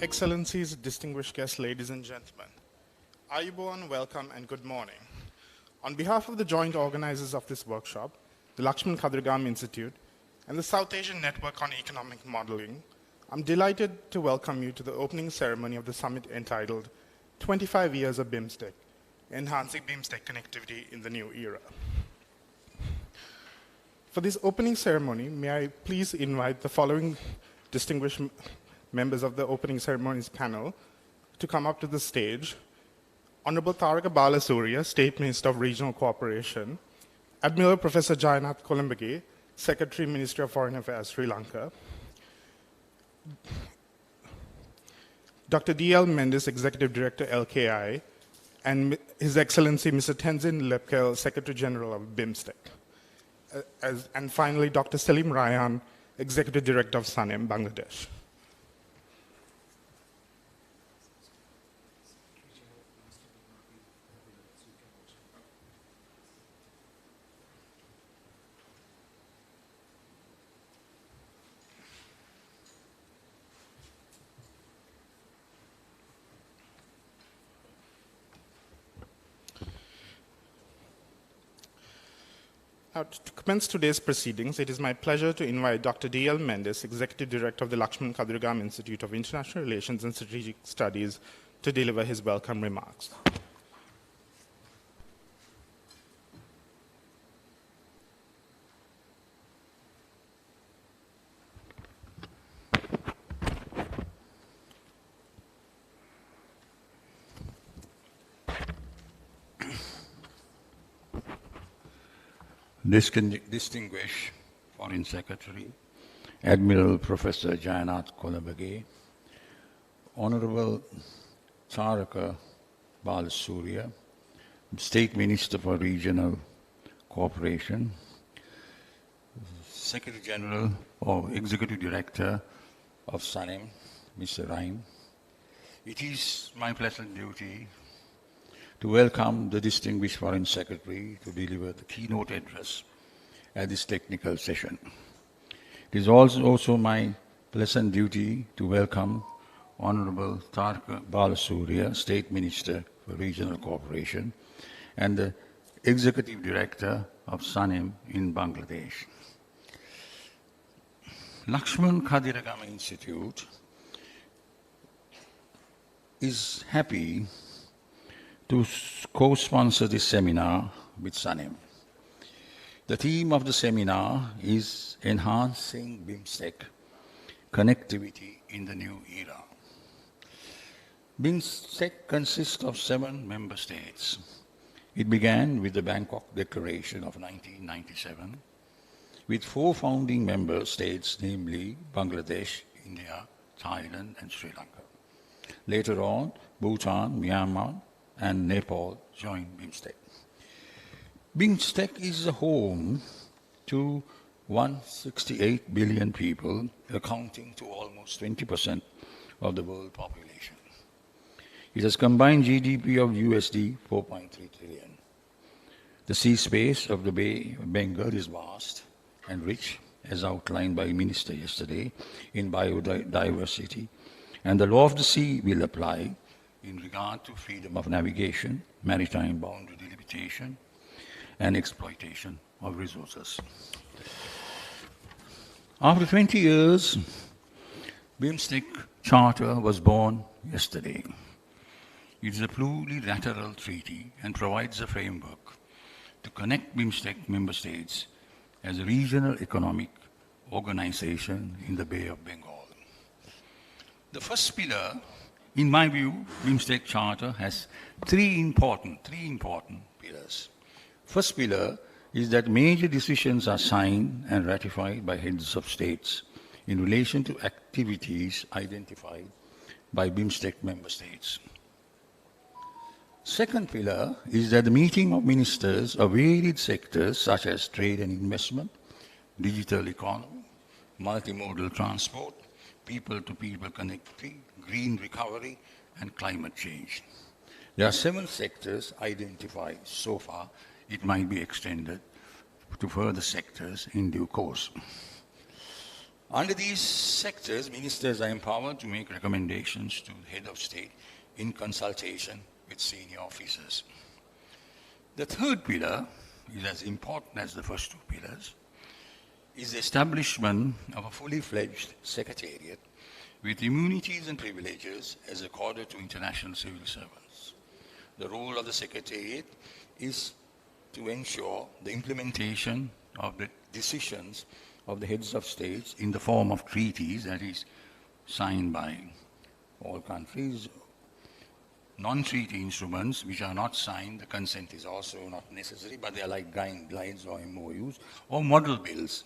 Excellencies, distinguished guests, ladies and gentlemen, Ayubowan, welcome and good morning. On behalf of the joint organizers of this workshop, the Lakshman Khadirgam Institute, and the South Asian Network on Economic Modeling, I'm delighted to welcome you to the opening ceremony of the summit entitled 25 Years of BIMSTEC, Enhancing BIMSTEC Connectivity in the New Era. For this opening ceremony, may I please invite the following distinguished members of the opening ceremonies panel to come up to the stage. Honorable Taraka Balasuriya, State Minister of Regional Cooperation, Admiral Professor Jayanath Kolambage, Secretary, Ministry of Foreign Affairs, Sri Lanka, Dr. D.L. Mendes, Executive Director, LKI, and His Excellency Mr. Tenzin Lepkel, Secretary General of BIMSTEC. And finally, Dr. Salim Raihan, Executive Director of Salim, Bangladesh. Now, to commence today's proceedings, it is my pleasure to invite Dr. D.L. Mendes, Executive Director of the Lakshman Khadirgam Institute of International Relations and Strategic Studies, to deliver his welcome remarks. Distinguished Foreign Secretary, Admiral Professor Jayanath Kolambage, Honorable Taraka Balasuriya, State Minister for Regional Cooperation, Secretary General or Executive Director of Salim, Mr. Raihan. It is my pleasant duty to welcome the distinguished Foreign Secretary to deliver the keynote address at this technical session. It is also my pleasant duty to welcome Honorable Taraka Balasuriya, State Minister for Regional Cooperation, and the Executive Director of Salim in Bangladesh. Lakshman Khadirgam Institute is happy to co-sponsor this seminar with Salim. The theme of the seminar is Enhancing BIMSTEC Connectivity in the New Era. BIMSTEC consists of 7 member states. It began with the Bangkok Declaration of 1997, with 4 founding member states, namely Bangladesh, India, Thailand, and Sri Lanka. Later on, Bhutan, Myanmar, and Nepal joined BIMSTEC. BIMSTEC is a home to 168 billion people, accounting to almost 20% of the world population. It has combined GDP of USD 4.3 trillion. The sea space of the Bay of Bengal is vast and rich, as outlined by Minister yesterday, in biodiversity, and the law of the sea will apply in regard to freedom of navigation, maritime boundary delimitation, and exploitation of resources. After 20 years, BIMSTEC Charter was born yesterday. It is a plurilateral treaty and provides a framework to connect BIMSTEC member states as a regional economic organization in the Bay of Bengal. The first pillar, in my view, BIMSTEC Charter has three important pillars. First pillar is that major decisions are signed and ratified by heads of states in relation to activities identified by BIMSTEC member states. Second pillar is that the meeting of ministers of varied sectors such as trade and investment, digital economy, multimodal transport, people-to-people connectivity, green recovery, and climate change. There are 7 sectors identified so far. It might be extended to further sectors in due course. Under these sectors, ministers are empowered to make recommendations to the head of state in consultation with senior officers. The third pillar is as important as the first two pillars, is the establishment of a fully fledged secretariat with immunities and privileges as accorded to international civil servants. The role of the secretariat is to ensure the implementation of the decisions of the heads of states in the form of treaties, that is, signed by all countries. Non-treaty instruments which are not signed, the consent is also not necessary, but they are like guidelines or MOUs, or model bills,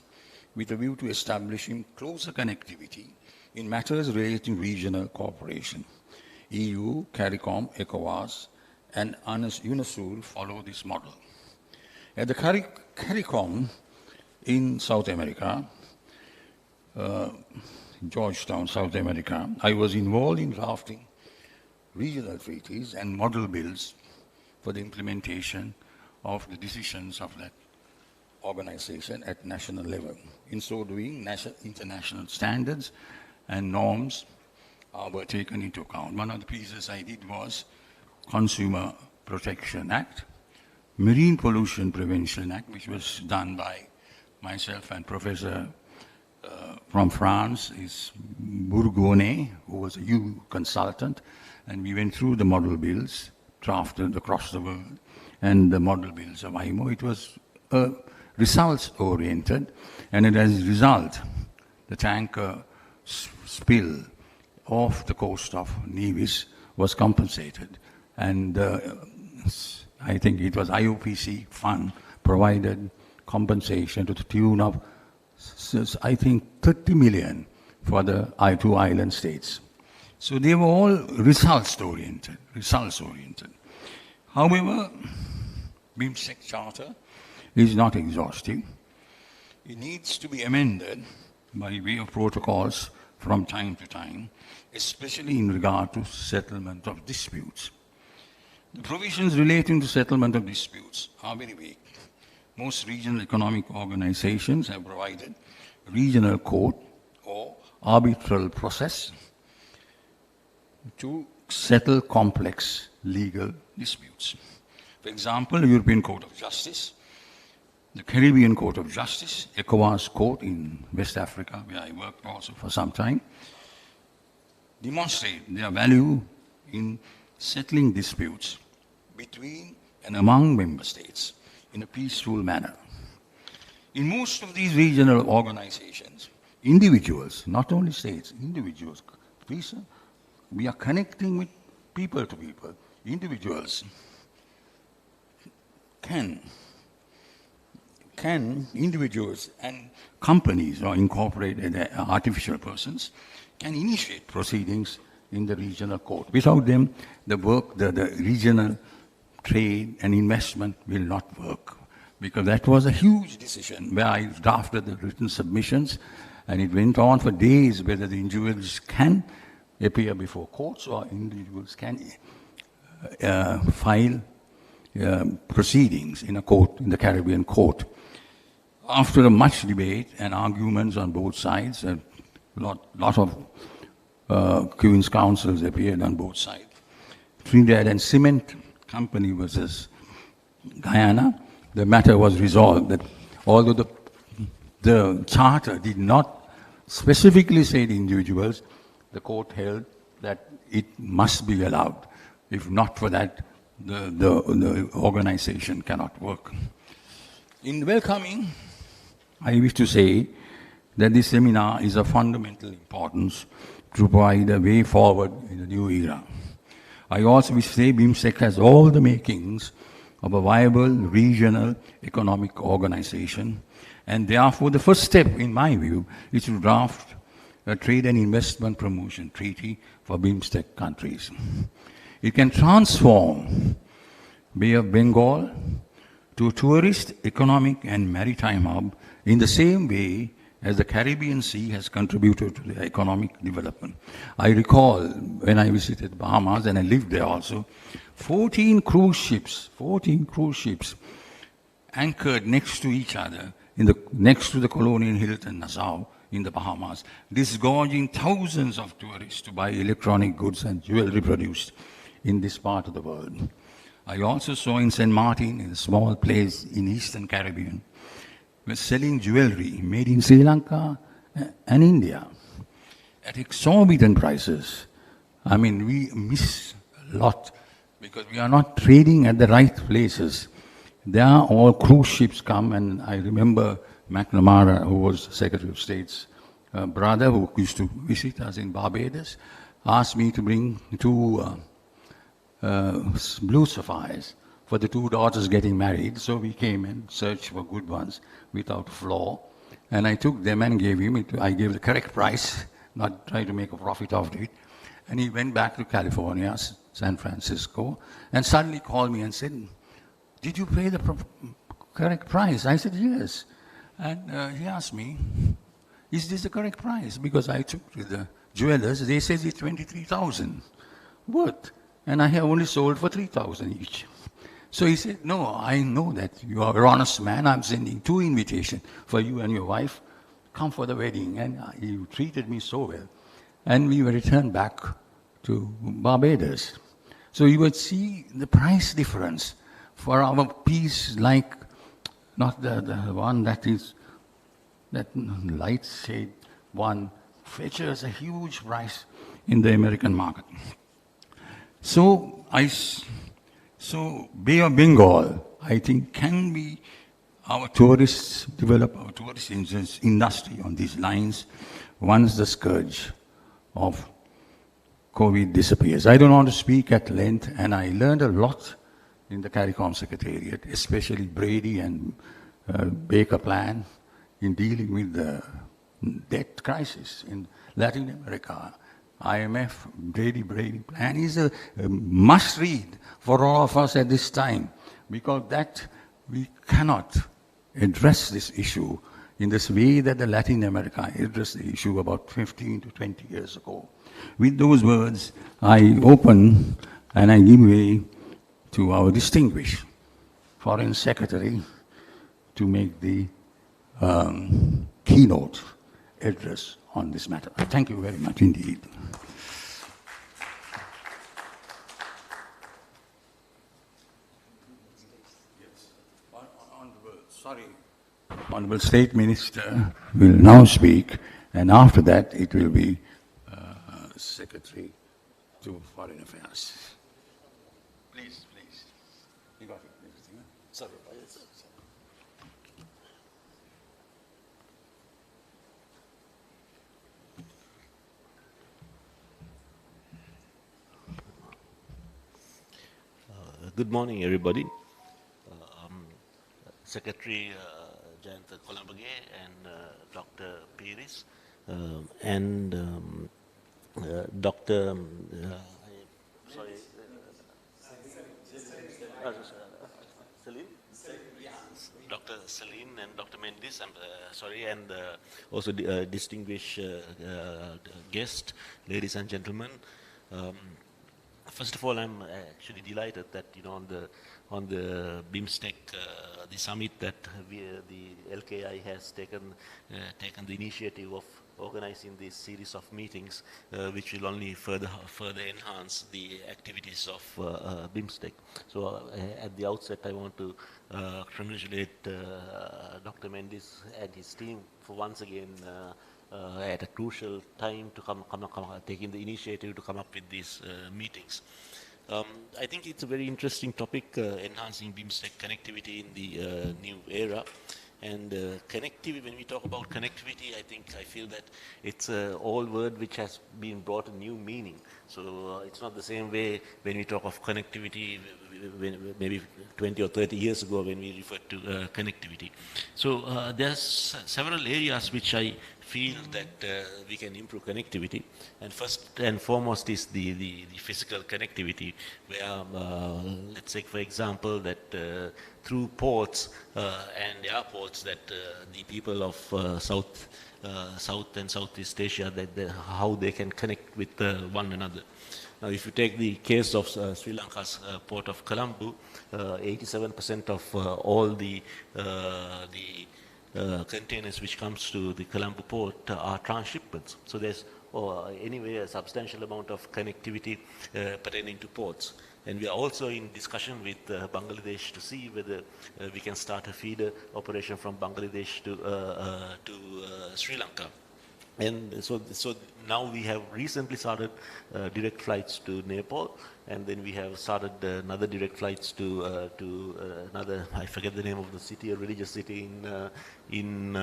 with a view to establishing closer connectivity in matters relating to regional cooperation. EU, CARICOM, ECOWAS, and UNASUR follow this model. At the CARICOM in South America, Georgetown, South America, I was involved in drafting regional treaties and model bills for the implementation of the decisions of that organization at national level. In so doing, international standards and norms were taken into account. One of the pieces I did was Consumer Protection Act, Marine Pollution Prevention Act, which was done by myself and Professor from France, is Bourgogne, who was a EU consultant, and we went through the model bills drafted across the world and the model bills of IMO. It was results-oriented, and as a result, the tanker spill off the coast of Nevis was compensated. And I think it was IOPC fund provided compensation to the tune of, I think, 30 million for the two island states. So they were all results-oriented. However, BIMSTEC Charter is not exhaustive. It needs to be amended by way of protocols from time to time, especially in regard to settlement of disputes. The provisions relating to settlement of disputes are very vague. Most regional economic organizations have provided regional court or arbitral process to settle complex legal disputes. For example, the European Court of Justice, the Caribbean Court of Justice, ECOWAS Court in West Africa, where I worked also for some time, demonstrate their value in settling disputes between and among member states in a peaceful manner. In most of these regional organizations, individuals, not only states, individuals, we are connecting with people to people. Individuals individuals and companies or incorporated artificial persons can initiate proceedings in the regional court. Without them, the regional trade and investment will not work, because that was a huge decision where I drafted the written submissions, and it went on for days whether the individuals can appear before courts or individuals can file proceedings in a court, in the Caribbean court. After much debate and arguments on both sides, a lot of Queen's counsels appeared on both sides. Trinidad and Cement Company versus Guyana, the matter was resolved that although the charter did not specifically say the individuals, the court held that it must be allowed. If not for that, the organization cannot work. In welcoming, I wish to say that this seminar is of fundamental importance to provide a way forward in the new era. I also wish to say BIMSTEC has all the makings of a viable regional economic organization, and therefore the first step, in my view, is to draft a trade and investment promotion treaty for BIMSTEC countries. It can transform Bay of Bengal to a tourist, economic and maritime hub in the same way as the Caribbean Sea has contributed to the economic development. I recall when I visited Bahamas, and I lived there also, 14 cruise ships anchored next to each other next to the Colonial Hilton Nassau in the Bahamas, disgorging thousands of tourists to buy electronic goods and jewelry produced in this part of the world. I also saw in St. Martin, in a small place in Eastern Caribbean, was selling jewelry made in Sri Lanka and India at exorbitant prices. I mean, we miss a lot because we are not trading at the right places. There are all cruise ships come, and I remember McNamara, who was Secretary of State's brother, who used to visit us in Barbados, asked me to bring two blue sapphires for the two daughters getting married. So we came and searched for good ones without flaw. And I took them and gave him it. I gave the correct price, not trying to make a profit out of it. And he went back to California, San Francisco, and suddenly called me and said, "Did you pay the correct price?" I said, "Yes." And he asked me, "Is this the correct price?" Because I took to the jewelers, they said it's 23,000 worth. And I have only sold for 3,000 each. So he said, "No, I know that you are an honest man. I'm sending 2 invitations for you and your wife. Come for the wedding." And he treated me so well. And we were returned back to Barbados. So you would see the price difference for our piece, like not the one that is, that light shade one fetches a huge price in the American market. So Bay of Bengal, I think, can be our tourists, develop our tourist industry on these lines once the scourge of COVID disappears. I don't want to speak at length, and I learned a lot in the CARICOM Secretariat, especially Brady and Baker Plan in dealing with the debt crisis in Latin America. IMF, Brady Plan is a must-read for all of us at this time, because that we cannot address this issue in this way that the Latin America addressed the issue about 15 to 20 years ago. With those words, I open and I give way to our distinguished Foreign Secretary to make the keynote address on this matter. Thank you very much indeed. Honorable State Minister will now speak, and after that it will be Secretary to Foreign Affairs. Please. You got it, everything, huh? Sorry. Good morning, everybody. Secretary Jayanta Kolambage and Dr. Piris and Dr. Salim? Dr. Salim and Dr. Mendes, and also the distinguished guest, ladies and gentlemen. First of all, I'm actually delighted that on the BIMSTEC, the summit that the LKI has taken the initiative of organizing this series of meetings, which will only further enhance the activities of BIMSTEC. So at the outset, I want to congratulate Dr. Mendes and his team for once again at a crucial time to come taking the initiative to come up with these meetings. I think it's a very interesting topic, enhancing BIMSTEC connectivity in the new era. And connectivity, when we talk about connectivity, I feel that it's an old word which has been brought a new meaning. So it's not the same way when we talk of connectivity, maybe 20 or 30 years ago when we referred to connectivity. So there's several areas which I feel that we can improve connectivity. And first and foremost is the physical connectivity, where let's say, for example, that through ports and airports that the people of South and Southeast Asia, how they can connect with one another. Now, if you take the case of Sri Lanka's port of Colombo, 87% of all the containers which comes to the Colombo port are transshipments. So there's anyway a substantial amount of connectivity pertaining to ports. And we are also in discussion with Bangladesh to see whether we can start a feeder operation from Bangladesh to Sri Lanka. And so now we have recently started direct flights to Nepal, and then we have started another direct flights to another, I forget the name of the city, a religious city in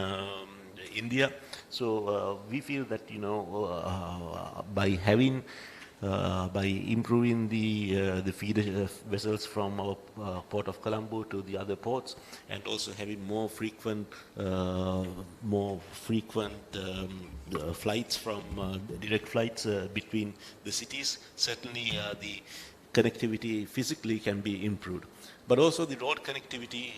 India. So we feel that, you know, by improving the feeder vessels from our port of Colombo to the other ports, and also having more frequent flights from direct flights between the cities, certainly the connectivity physically can be improved. But also the road connectivity,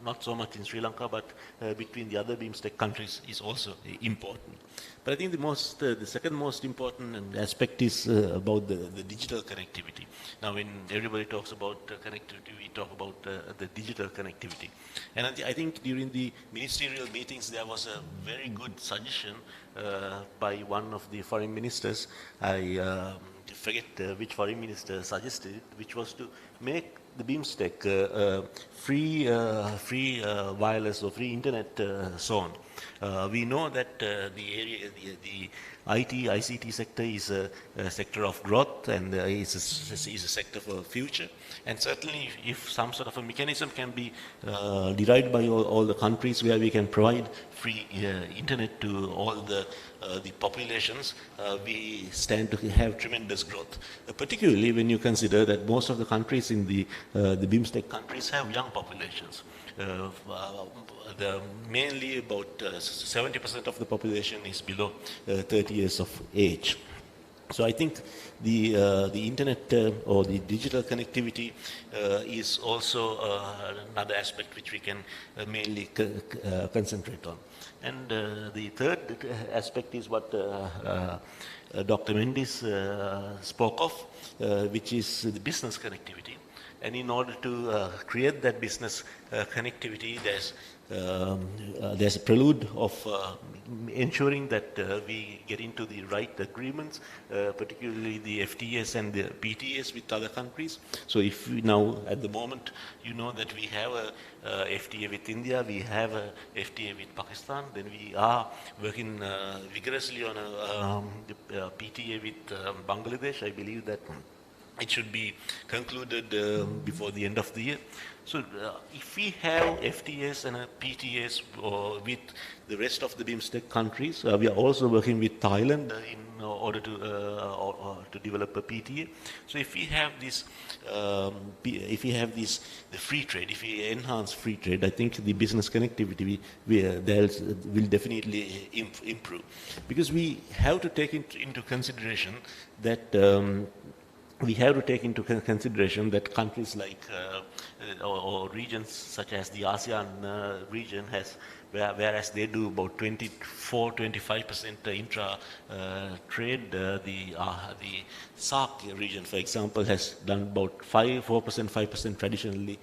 not so much in Sri Lanka, but between the other BIMSTEC countries is also important. But I think the second most important aspect is about the digital connectivity. Now, when everybody talks about connectivity, we talk about the digital connectivity. And I think during the ministerial meetings, there was a very good suggestion by one of the foreign ministers. I forget which foreign minister suggested it, which was to make the BIMSTEC free wireless or free internet zone. We know that the ICT sector is a sector of growth, and is a sector for future. And certainly, if some sort of a mechanism can be derived by all the countries where we can provide free internet to all the populations, we stand to have tremendous growth. Particularly when you consider that most of the countries in the BIMSTEC countries have young populations. Mainly about 70% of the population is below 30 years of age. So I think the internet or the digital connectivity is also another aspect which we can mainly concentrate on. And the third aspect is what Dr. Mendes spoke of, which is the business connectivity. And in order to create that business connectivity, there's a prelude of ensuring that we get into the right agreements, particularly the FTAs and the PTAs with other countries. So if we now, at the moment, you know that we have a FTA with India, we have a FTA with Pakistan, then we are working vigorously on a PTA with Bangladesh. I believe that it should be concluded before the end of the year. So if we have FTAs and PTAs with the rest of the BIMSTEC countries, we are also working with Thailand in order to develop a PTA. So if we have this, the free trade, if we enhance free trade, I think the business connectivity will definitely improve, because we have to take into consideration that. We have to take into consideration that countries like or regions such as the ASEAN region has, whereas they do about 24-25% intra trade, the SAARC region, for example, has done about 4%, traditionally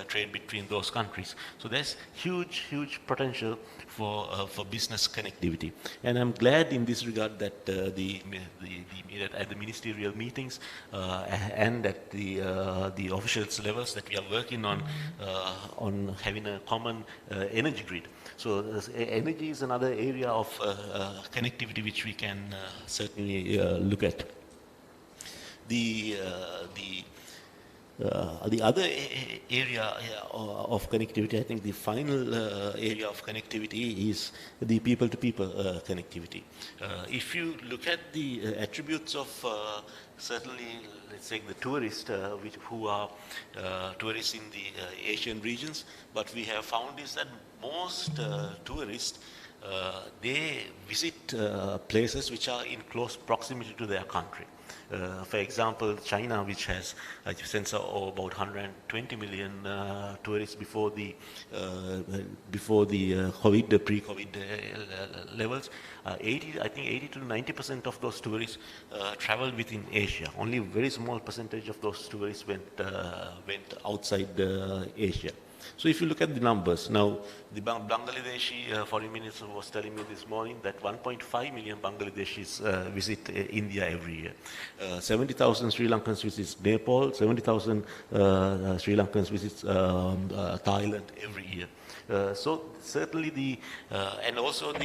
trade between those countries. So there's huge potential for business connectivity. And I'm glad in this regard that at the ministerial meetings and at the officials levels that we are working on having a common energy grid. So energy is another area of connectivity which we can certainly look at. The other area of connectivity, I think the final area of connectivity is the people-to-people connectivity. If you look at the attributes of certainly, let's say, the tourists who are tourists in the Asian regions, what we have found is that most tourists they visit places which are in close proximity to their country. For example, China, which has a sense of about 120 million tourists before the COVID, the pre-COVID levels, I think 80 to 90% of those tourists traveled within Asia. Only a very small percentage of those tourists went outside Asia. So if you look at the numbers, now the Bangladeshi foreign minister was telling me this morning that 1.5 million Bangladeshis visit India every year. 70,000 Sri Lankans visit Nepal, 70,000 Sri Lankans visit Thailand every year. So certainly and also I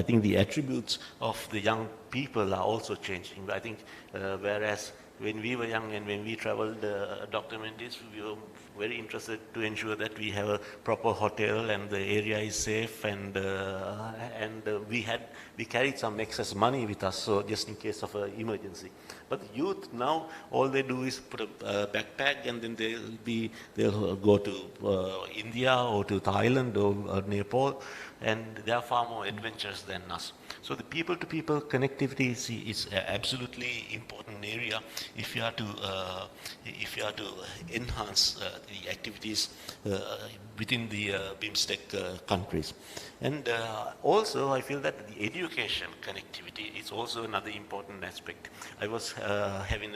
think the attributes of the young people are also changing. I think whereas when we were young and when we traveled, Dr. Mendes, we were very interested to ensure that we have a proper hotel and the area is safe, and we carried some excess money with us, so just in case of an emergency. But the youth now, all they do is put a backpack and then they'll go to India or to Thailand or Nepal, and they are far more adventurous than us. So the people-to-people connectivity is absolutely important area if you are to enhance the activities within the BIMSTEC countries. And also, I feel that the education connectivity is also another important aspect. I was having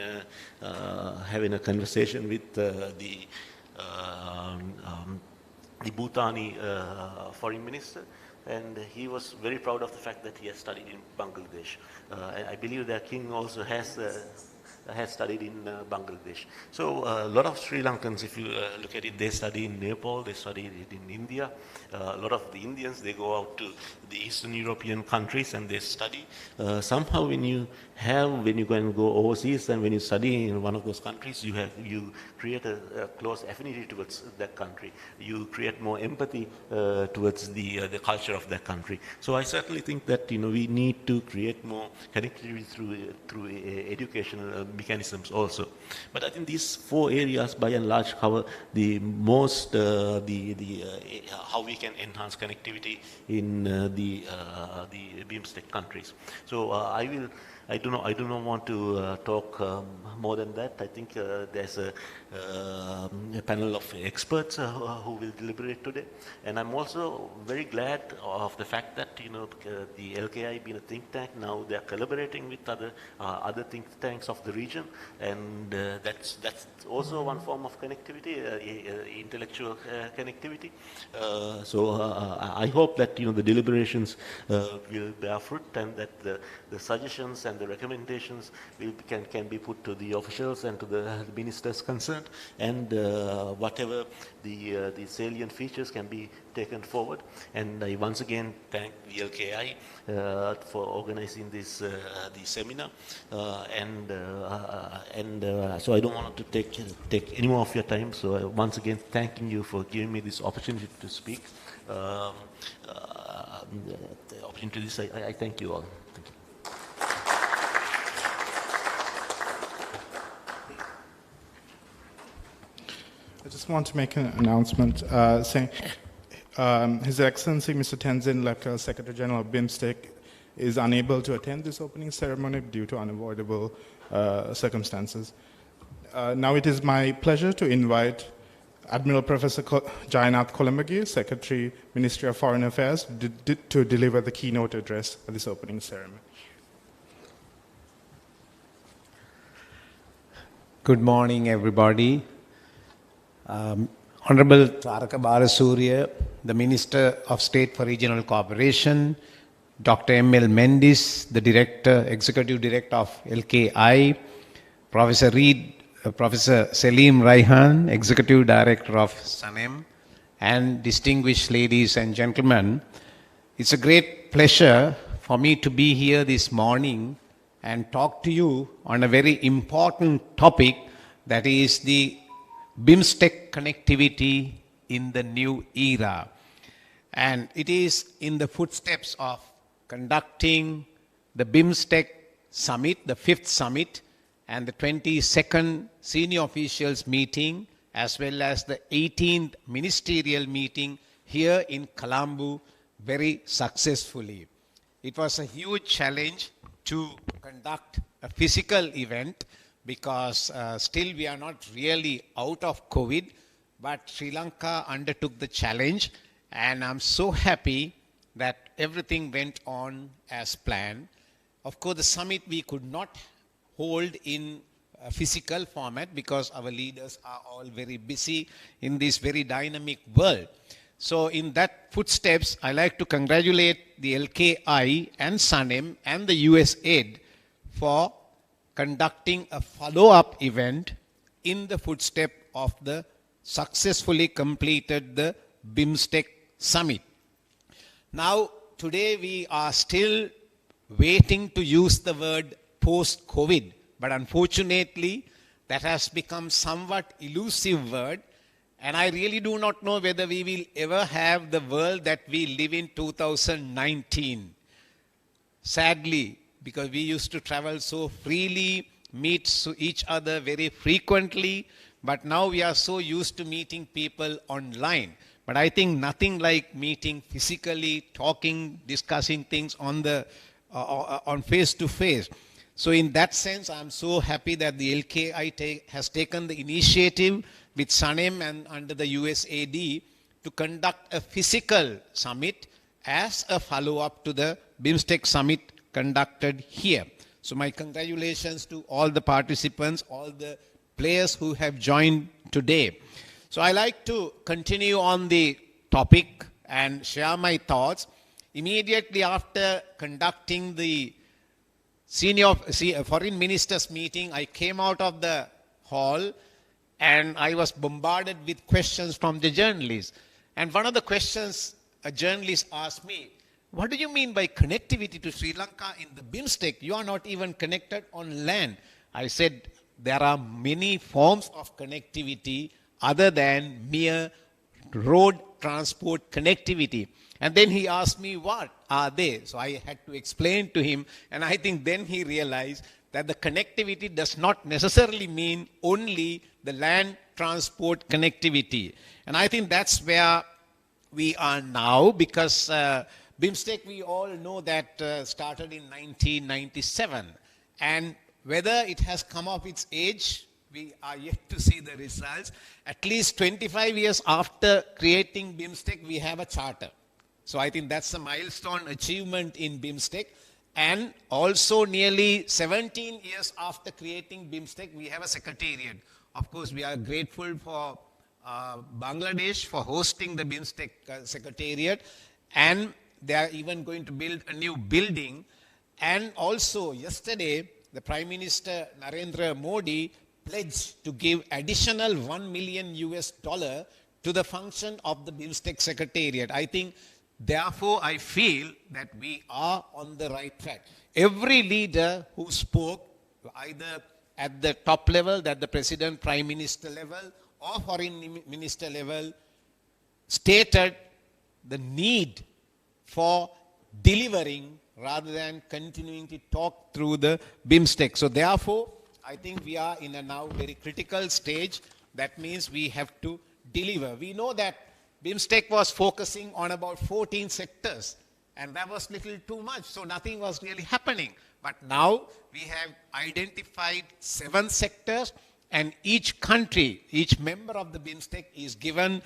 a conversation with the Bhutani foreign minister, and he was very proud of the fact that he has studied in Bangladesh. I believe their king also has studied in Bangladesh. So a lot of Sri Lankans, if you look at it, they study in Nepal, they study it in India. A lot of the Indians, they go out to the Eastern European countries and they study. Somehow when you go and go overseas and when you study in one of those countries, you create a close affinity towards that country. You create more empathy towards the culture of that country. So I certainly think that we need to create more connectivity through educational mechanisms also. But I think these four areas by and large cover the most how we can enhance connectivity in the BIMSTEC countries. So I do not want to talk more than that. I think there's a panel of experts who will deliberate today, and I'm also very glad of the fact that the LKI being a think tank, now they're collaborating with other think tanks of the region, and that's also one form of connectivity, intellectual connectivity. So I hope that the deliberations will bear fruit, and that the suggestions and the recommendations can be put to the officials and to the ministers concerned, and whatever the salient features can be taken forward. And I once again thank the LKI for organizing this the seminar, and so I don't want to take any more of your time. So once again thanking you for giving me this opportunity to speak. The opportunity to this, I thank you all. Thank you. I just want to make an announcement saying His Excellency Mr. Tenzin Lepka, Secretary General of BIMSTEC, is unable to attend this opening ceremony due to unavoidable circumstances. Now it is my pleasure to invite Admiral Professor Jayanath Kolamagi, Secretary, Ministry of Foreign Affairs, to deliver the keynote address at this opening ceremony. Good morning, everybody. Honorable Tharaka Balasuriya, the Minister of State for Regional Cooperation, Dr. M.L. Mendes, the Executive Director of LKI, Professor Salim Raihan, Executive Director of Salim, and distinguished ladies and gentlemen, it's a great pleasure for me to be here this morning and talk to you on a very important topic, that is the BIMSTEC connectivity in the new era. And it is in the footsteps of conducting the BIMSTEC summit, the 5th summit, and the 22nd senior officials meeting, as well as the 18th ministerial meeting here in Colombo very successfully. It was a huge challenge to conduct a physical event because still we are not really out of COVID, but Sri Lanka undertook the challenge, and I'm so happy that everything went on as planned. Of course, the summit we could not hold in physical format because our leaders are all very busy in this very dynamic world. So in that footsteps, I like to congratulate the LKI and SANEM and the USAID for conducting a follow-up event in the footstep of the successfully completed the BIMSTEC summit. Now, today we are still waiting to use the word post-COVID, but unfortunately, that has become somewhat elusive word, and I really do not know whether we will ever have the world that we live in 2019. Sadly, because we used to travel so freely, meet each other very frequently, but now we are so used to meeting people online. But I think nothing like meeting physically, talking, discussing things on the on face to face. So in that sense, I'm so happy that the LKI has taken the initiative with SANEM and under the USAID to conduct a physical summit as a follow-up to the BIMSTEC summit conducted here. So my congratulations to all the participants, all the players who have joined today. So I like to continue on the topic and share my thoughts. Immediately after conducting the foreign ministers meeting, I came out of the hall and I was bombarded with questions from the journalists. And one of the questions a journalist asked me, what do you mean by connectivity to Sri Lanka in the BIMSTEC? You are not even connected on land. I said, there are many forms of connectivity other than mere road transport connectivity. And then he asked me, what are they? So I had to explain to him, and I think then he realized that the connectivity does not necessarily mean only the land transport connectivity. And I think that's where we are now, because BIMSTEC, we all know that started in 1997. And whether it has come of its age, we are yet to see the results. At least 25 years after creating BIMSTEC, we have a charter. So I think that's a milestone achievement in BIMSTEC. And also nearly 17 years after creating BIMSTEC, we have a secretariat. Of course, we are grateful for Bangladesh for hosting the BIMSTEC secretariat. And they are even going to build a new building. And also yesterday, the Prime Minister Narendra Modi pledged to give additional $1 million to the function of the BIMSTEC secretariat. I think, therefore, I feel that we are on the right track. Every leader who spoke, either at the top level, at the President, Prime Minister level, or Foreign Minister level, stated the need for delivering rather than continuing to talk through the BIMSTEC. So therefore, I think we are in a now very critical stage. That means we have to deliver. We know that BIMSTEC was focusing on about 14 sectors, and that was little too much, so nothing was really happening. But now we have identified 7 sectors, and each country, each member of the BIMSTEC is given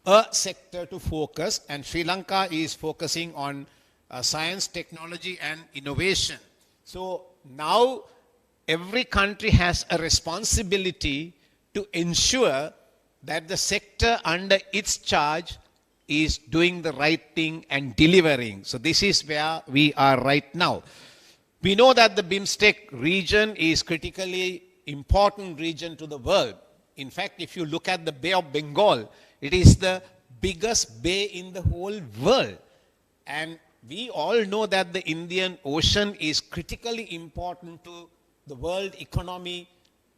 a sector to focus, and Sri Lanka is focusing on science, technology, and innovation. So now every country has a responsibility to ensure that the sector under its charge is doing the right thing and delivering. So this is where we are right now. We know that the BIMSTEC region is critically important region to the world. In fact, if you look at the Bay of Bengal, it is the biggest bay in the whole world. And we all know that the Indian Ocean is critically important to the world economy,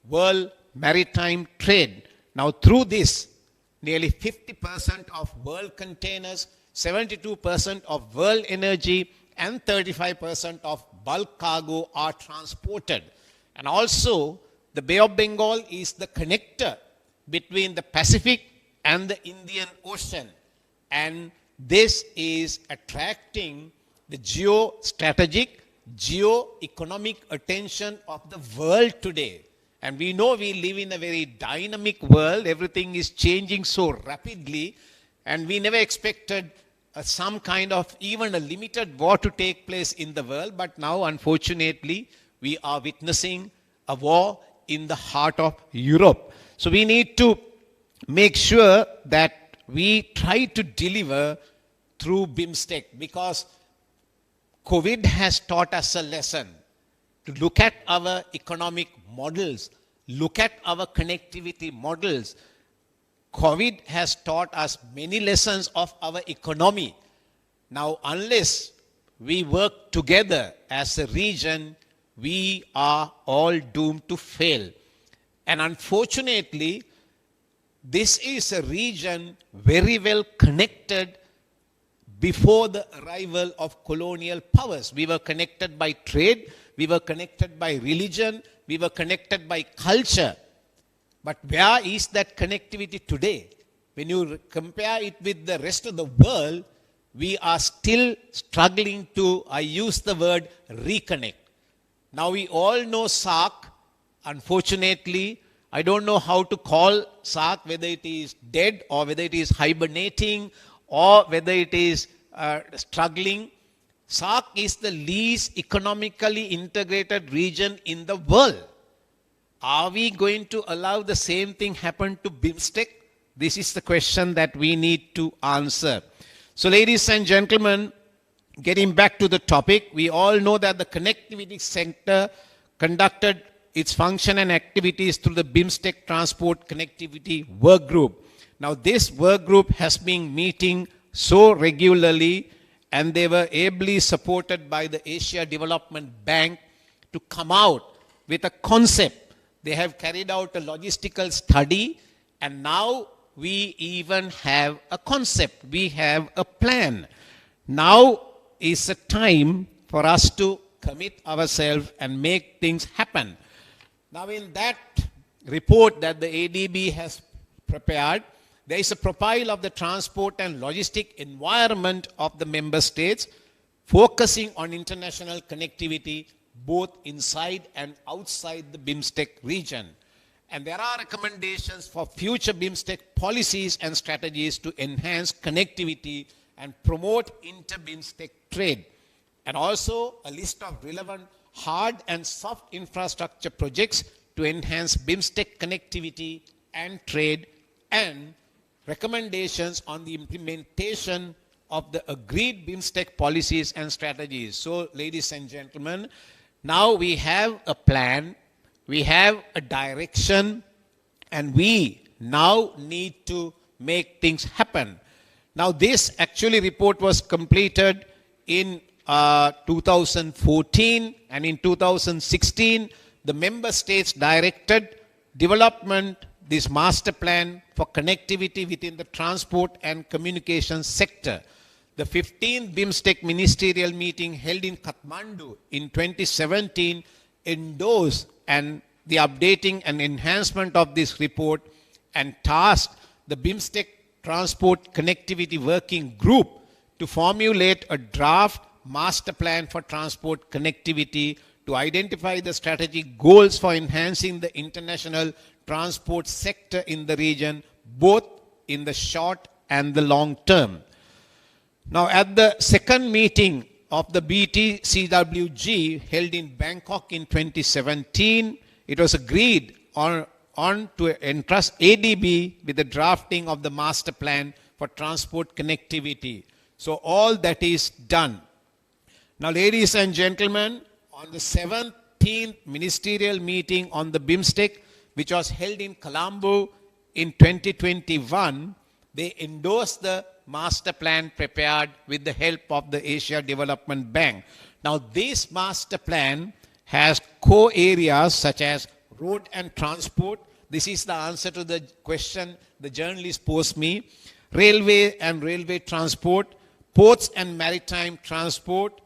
world maritime trade. Now, through this, nearly 50% of world containers, 72% of world energy, and 35% of bulk cargo are transported. And also, the Bay of Bengal is the connector between the Pacific and the Indian Ocean. And this is attracting the geostrategic, geo-economic attention of the world today. And we know we live in a very dynamic world. Everything is changing so rapidly. And we never expected some kind of even a limited war to take place in the world. But now, unfortunately, we are witnessing a war in the heart of Europe. So we need to make sure that we try to deliver through BIMSTEC, because COVID has taught us a lesson to look at our economic models, look at our connectivity models. COVID has taught us many lessons of our economy. Now, unless we work together as a region, we are all doomed to fail. And unfortunately, this is a region very well connected before the arrival of colonial powers. We were connected by trade, we were connected by religion, we were connected by culture. But where is that connectivity today? When you compare it with the rest of the world, we are still struggling to, I use the word, reconnect. Now we all know SARC. Unfortunately, I don't know how to call SARC, whether it is dead or whether it is hibernating or whether it is struggling. SARC is the least economically integrated region in the world. Are we going to allow the same thing happen to BIMSTEC? This is the question that we need to answer. So ladies and gentlemen, getting back to the topic, we all know that the connectivity sector conducted its function and activities through the BIMSTEC Transport Connectivity Work Group. Now this work group has been meeting so regularly, and they were ably supported by the Asia Development Bank to come out with a concept. They have carried out a logistical study, and now we even have a concept. We have a plan. Now is a time for us to commit ourselves and make things happen. Now in that report that the ADB has prepared, there is a profile of the transport and logistic environment of the member states, focusing on international connectivity both inside and outside the BIMSTEC region. And there are recommendations for future BIMSTEC policies and strategies to enhance connectivity and promote inter-BIMSTEC trade. And also a list of relevant hard and soft infrastructure projects to enhance BIMSTEC connectivity and trade, and recommendations on the implementation of the agreed BIMSTEC policies and strategies. So, ladies and gentlemen, now we have a plan, we have a direction, and we now need to make things happen. Now, this actually report was completed in 2014, and in 2016, the member states directed development this master plan for connectivity within the transport and communications sector. The 15th BIMSTEC ministerial meeting held in Kathmandu in 2017 endorsed the updating and enhancement of this report and tasked the BIMSTEC Transport Connectivity Working Group to formulate a draft master plan for transport connectivity to identify the strategic goals for enhancing the international transport sector in the region, both in the short and the long term. Now, at the second meeting of the BTCWG held in Bangkok in 2017, it was agreed on to entrust ADB with the drafting of the master plan for transport connectivity. So all that is done. Now, ladies and gentlemen, on the 17th ministerial meeting on the BIMSTEC, which was held in Colombo in 2021, they endorsed the master plan prepared with the help of the Asia Development Bank. Now, this master plan has core areas such as road and transport. This is the answer to the question the journalist posed me. Railway and railway transport, ports and maritime transport,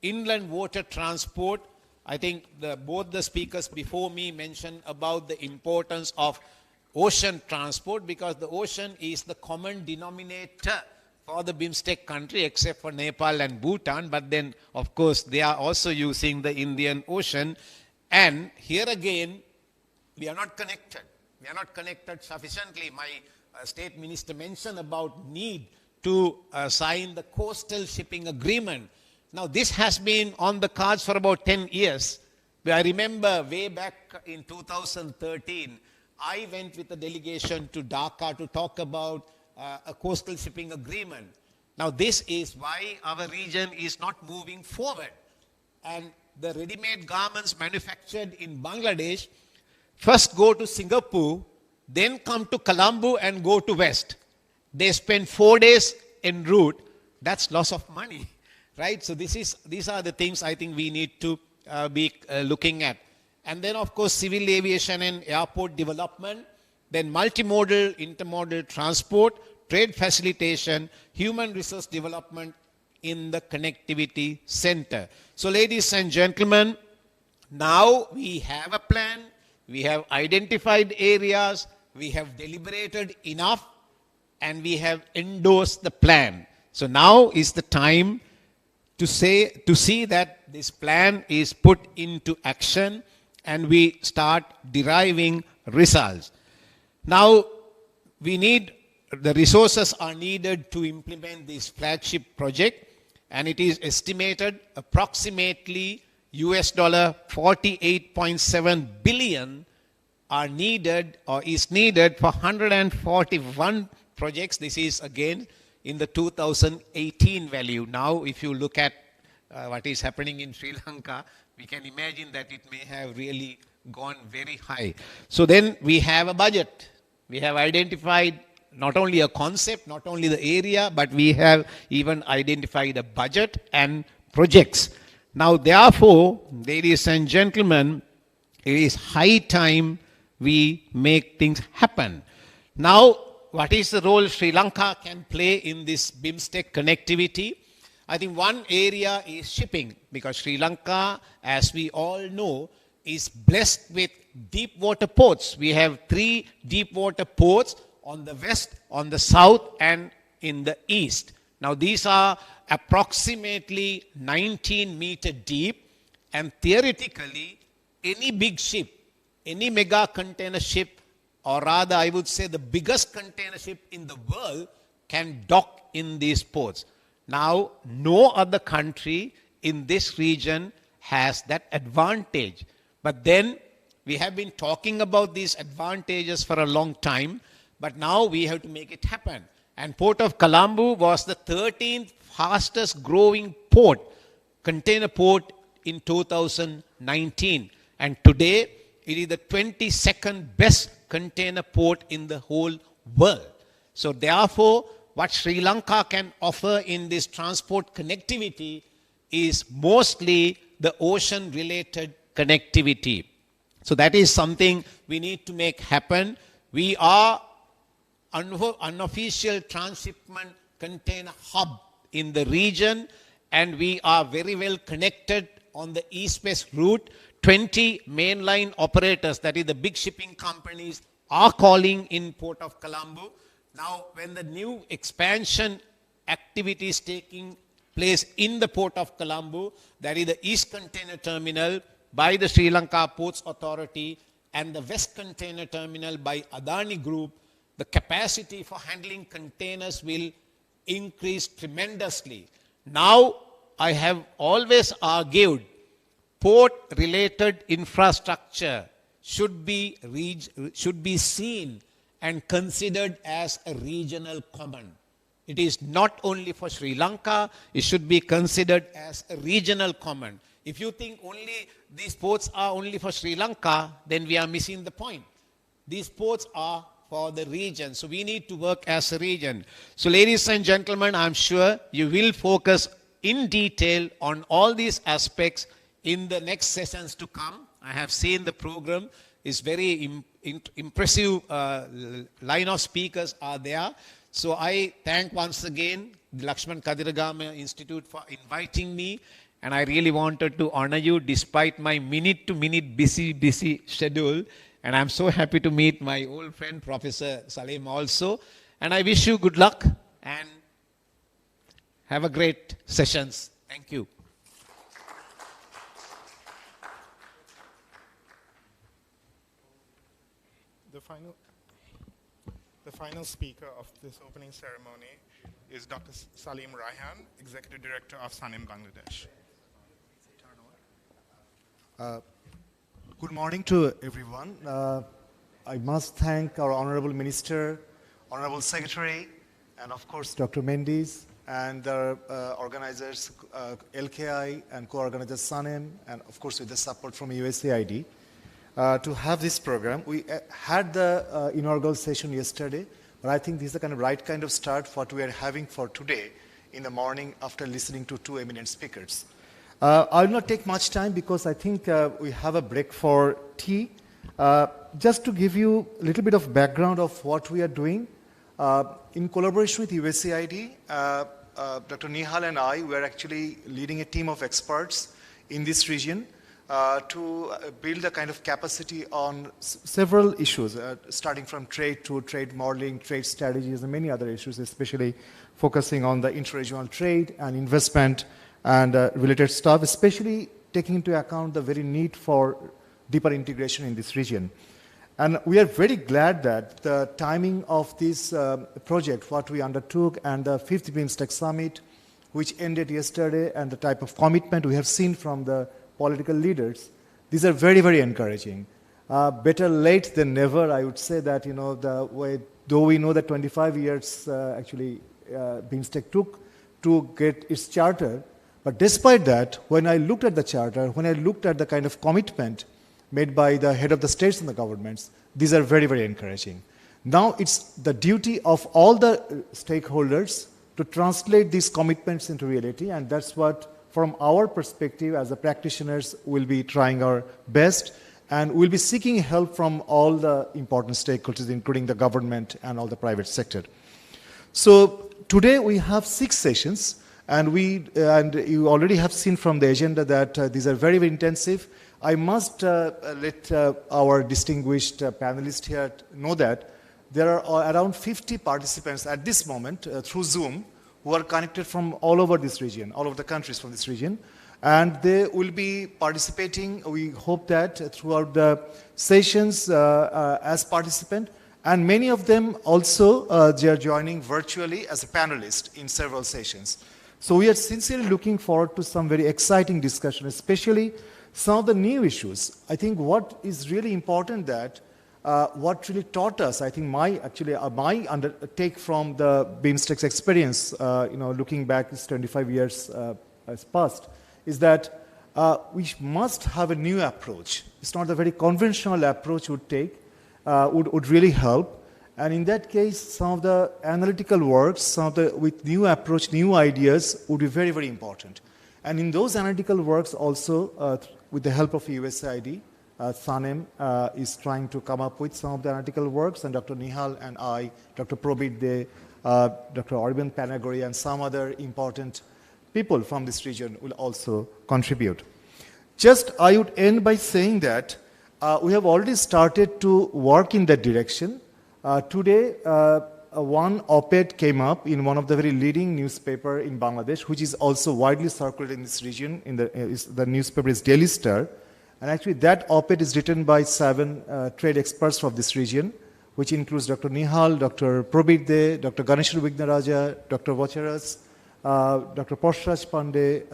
inland water transport. I think both the speakers before me mentioned about the importance of ocean transport, because the ocean is the common denominator for the BIMSTEC country except for Nepal and Bhutan, but then of course they are also using the Indian Ocean. And here again, we are not connected. We are not connected sufficiently. My state minister mentioned about need to sign the coastal shipping agreement. Now this has been on the cards for about 10 years. I remember way back in 2013, I went with a delegation to Dhaka to talk about a coastal shipping agreement. Now, this is why our region is not moving forward. And the ready-made garments manufactured in Bangladesh first go to Singapore, then come to Colombo and go to West. They spend 4 days en route. That's loss of money, right? So these are the things I think we need to be looking at. And then, of course, civil aviation and airport development, then multimodal, intermodal transport, trade facilitation, human resource development in the connectivity center. So, ladies and gentlemen, now we have a plan, we have identified areas, we have deliberated enough, and we have endorsed the plan. So now is the time to see that this plan is put into action and we start deriving results. Now, the resources are needed to implement this flagship project, and it is estimated approximately US $48.7 billion are needed or is needed for 141 projects. This is again in the 2018 value. Now, if you look at what is happening in Sri Lanka, we can imagine that it may have really gone very high. So then we have a budget. We have identified not only a concept, not only the area, but we have even identified a budget and projects. Now, therefore, ladies and gentlemen, it is high time we make things happen. Now, what is the role Sri Lanka can play in this BIMSTEC connectivity? I think one area is shipping, because Sri Lanka, as we all know, is blessed with deep water ports. We have 3 deep water ports on the west, on the south, and in the east. Now, these are approximately 19-meter deep, and theoretically, any big ship, any mega container ship, or rather I would say the biggest container ship in the world, can dock in these ports. Now, no other country in this region has that advantage. But then, we have been talking about these advantages for a long time, but now we have to make it happen. And Port of Colombo was the 13th fastest growing port, container port in 2019. And today, it is the 22nd best container port in the whole world. So therefore, what Sri Lanka can offer in this transport connectivity is mostly the ocean-related connectivity. So that is something we need to make happen. We are unofficial transshipment container hub in the region, and we are very well connected on the east-west route. 20 mainline operators, that is the big shipping companies, are calling in Port of Colombo. Now, when the new expansion activity is taking place in the Port of Colombo, that is the East Container Terminal by the Sri Lanka Ports Authority and the West Container Terminal by Adani Group, the capacity for handling containers will increase tremendously. Now, I have always argued port-related infrastructure should be seen and considered as a regional common. It is not only for Sri Lanka, it should be considered as a regional common. If you think only these ports are only for Sri Lanka, then we are missing the point. These ports are for the region, so we need to work as a region. So ladies and gentlemen, I'm sure you will focus in detail on all these aspects in the next sessions to come. I have seen the program is very impressive line of speakers are there. So I thank once again the Lakshman Kadiragama Institute for inviting me, and I really wanted to honor you despite my minute-to-minute busy schedule. And I'm so happy to meet my old friend Professor Salim also. And I wish you good luck and have a great sessions. Thank you. The final speaker of this opening ceremony is Dr. Salim Raihan, Executive Director of Sanim, Bangladesh. Good morning to everyone. I must thank our Honorable Minister, Honorable Secretary, and of course Dr. Mendes and the organizers LKI and co-organizers Salim, and of course with the support from USAID to have this program. We had the inaugural session yesterday, but I think this is the right kind of start for what we are having for today in the morning after listening to two eminent speakers. I will not take much time because I think we have a break for tea. Just to give you a little bit of background of what we are doing, in collaboration with USAID, Dr. Nihal and I were actually leading a team of experts in this region to build a kind of capacity on several issues, starting from trade to trade modeling, trade strategies, and many other issues, especially focusing on the interregional trade and investment and related stuff, especially taking into account the very need for deeper integration in this region. And we are very glad that the timing of this project, what we undertook, and the 5th BIMSTEC Summit, which ended yesterday, and the type of commitment we have seen from the political leaders, these are very, very encouraging. Better late than never, I would say that, the way, though we know that 25 years actually BIMSTEC took to get its charter, but despite that, when I looked at the charter, when I looked at the kind of commitment made by the head of the states and the governments, these are very, very encouraging. Now it's the duty of all the stakeholders to translate these commitments into reality, and that's what, from our perspective as the practitioners, we'll be trying our best, and we'll be seeking help from all the important stakeholders, including the government and all the private sector. So today we have 6 sessions, and you already have seen from the agenda that these are very, very intensive. I must let our distinguished panelists here know that there are around 50 participants at this moment through Zoom who are connected from all over this region, all over the countries from this region. And they will be participating, we hope that, throughout the sessions as participants. And many of them also, they are joining virtually as a panelist in several sessions. So we are sincerely looking forward to some very exciting discussion, especially some of the new issues. I think what is really important that what really taught us, I think my take from the BIMSTEC's experience, looking back, it's 25 years has passed, is that we must have a new approach. It's not a very conventional approach would take, would really help. And in that case, some of the analytical works, with new approach, new ideas would be very, very important. And in those analytical works also, with the help of USAID, Salim is trying to come up with some of the analytical works, and Dr. Nihal and I, Dr. Probit De, Dr. Arvind Panagori, and some other important people from this region will also contribute. Just I would end by saying that we have already started to work in that direction. Today, one op-ed came up in one of the very leading newspaper in Bangladesh, which is also widely circulated in this region. The newspaper is Daily Star. And actually that op-ed is written by 7 trade experts from this region, which includes Dr. Nihal, Dr. Probit De, Dr. Ganesh Vignaraja, Dr. Vacharas, Dr. Poshraj Pandey,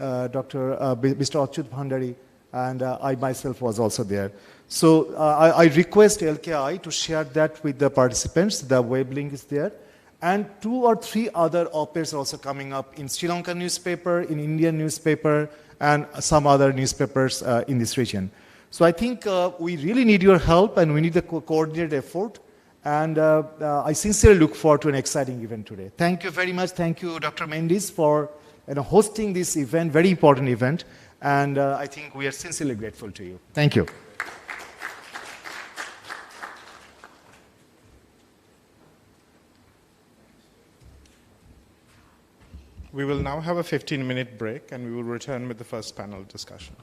Mr. Achyut Bhandari, and I myself was also there. So I request LKI to share that with the participants. The web link is there. And 2 or 3 other op-eds are also coming up in Sri Lankan newspaper, in Indian newspaper, and some other newspapers in this region. So I think we really need your help, and we need the coordinated effort. And I sincerely look forward to an exciting event today. Thank you very much. Thank you, Dr. Mendes, for hosting this event, very important event. And I think we are sincerely grateful to you. Thank you. We will now have a 15-minute break, and we will return with the first panel discussion.